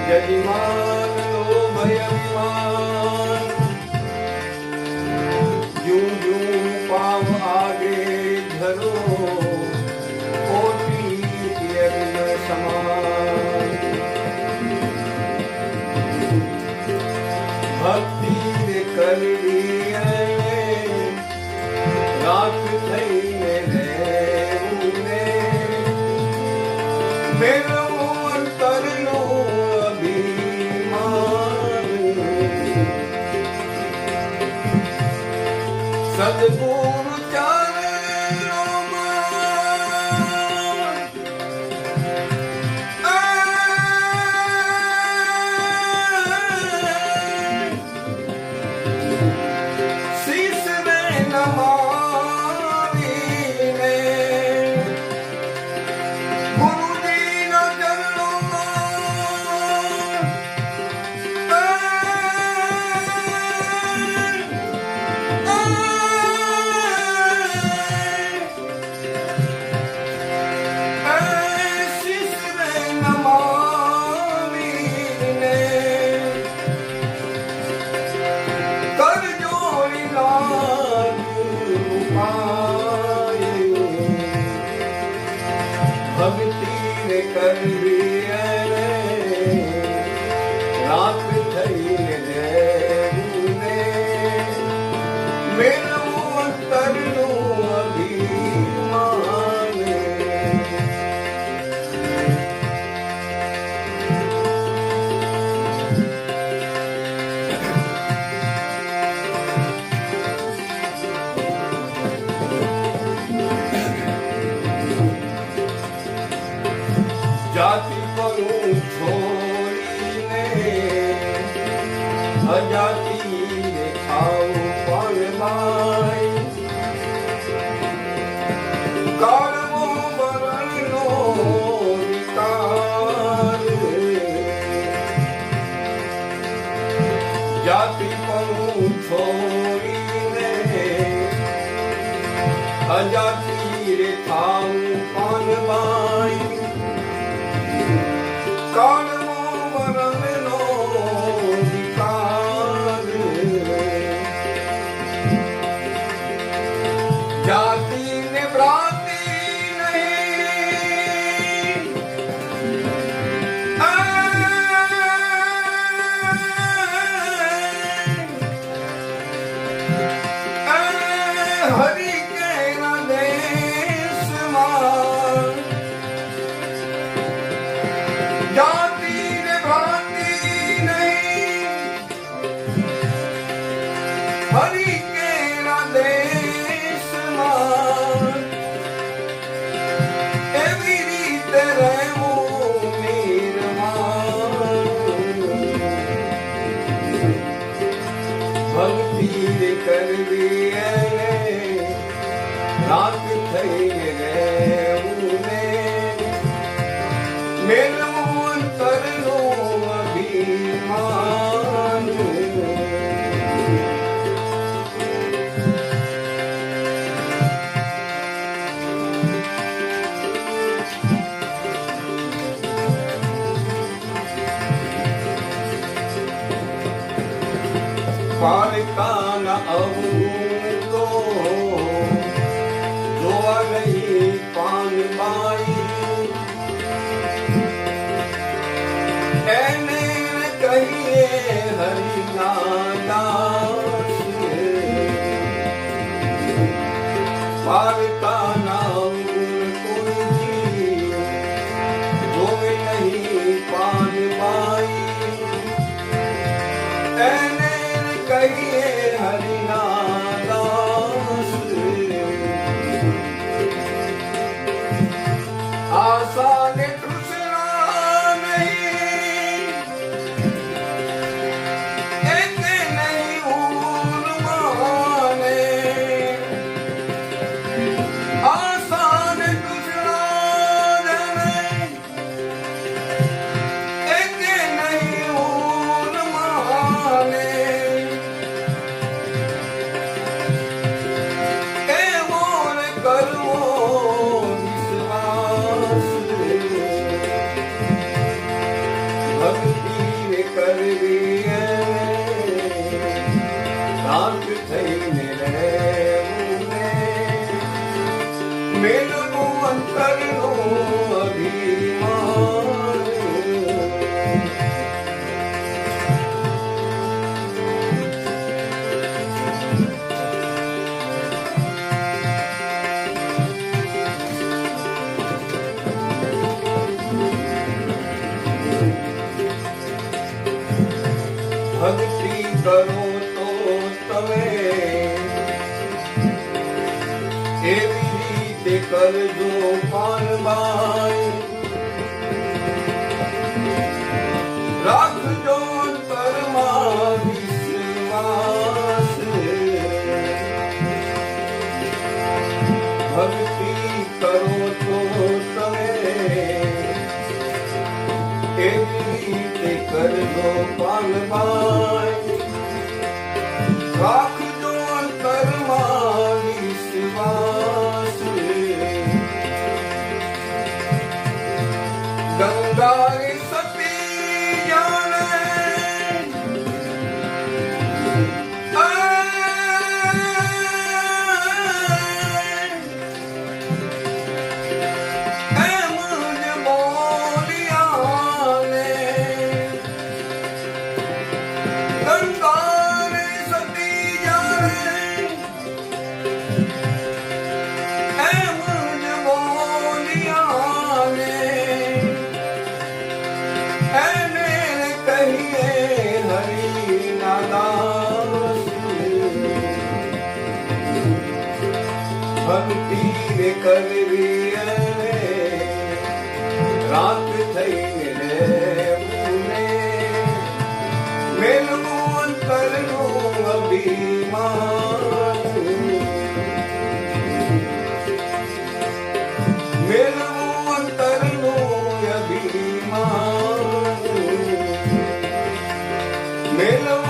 यजमान लो भय अभिमान, यूं यूं पाँव आगे धरो, कोटि यज्ञ समान। भक्ति कर राख थईने रहूने, मेरो अंतरनो अभिमान। सद्गुरु चरणों में शीश में नमामि ने, गुरु जी न चरणों शीश में नमामि ने, कर जोड़ी लाज उपाय। भक्ति ने कर राख थईने रहूने, मेरो अंतरनो अभिमान। जाति करूं छोड़ीने, अजाति ने खाऊं परमाई। कर्मो वरणो विकार, जाति करूं छोड़ीने, अजाति रे खाऊं परमाई। कर्मो वरणो विकार, जाति ने भ्रांति नहीं, हरि के न देश मान। जाति ने भ्रांति नहीं, हरि के न देश मान। एवी रीते रहूं निर्वाण। भक्ति करवी राख थईने रहूने, मेरो अंतरनो अभिमान। पालका न अवगुण को जोआ नहीं पान माई। ऐने कहिए हरि नादास, पालका न अवगुण कोई जोए नहीं पान माई। ऐने कहिए हरि नादास, आशा ने तृष्णा नहीं, एक नहीं ऊन माने। आशा ने तृष्णा नहीं, एक नहीं ऊन माने। करवो विश्वास, કરજો પાનબાઈ રાખજો અંતરમાં વિશ્વાસ ભક્તિ કરો તો તમે એવી રીતે કરજો પાનબાઈ રાખજો અંતરમાં વિશ્વાસ ગંગાએ સતી જાણે એમ જ બોલિયાને ગંગાએ સતી જાણે એમ જ બોલિયાને એને કહીએ હરિના દાસ ભક્તિ રે કરવી એને રાત થઈને રહેવું મેલવું અંતરનું અભિમાન મેલવું અંતરનું અભિમાન મેલવું